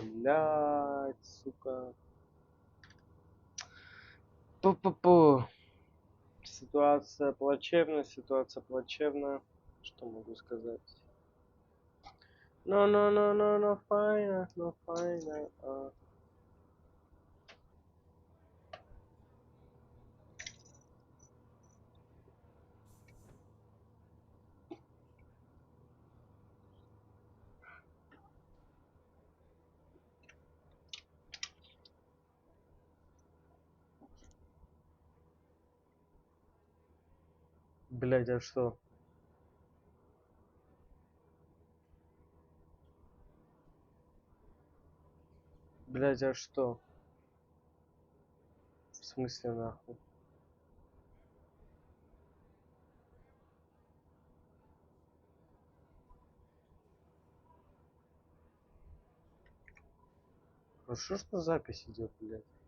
Блядь, сука. Пу-пу-пу. Ситуация плачевная, ситуация плачевная. Что могу сказать? No, fine, no, fine. Блядь, а что? Блядь, а что? В смысле нахуй? Хорошо, что запись идет, блядь.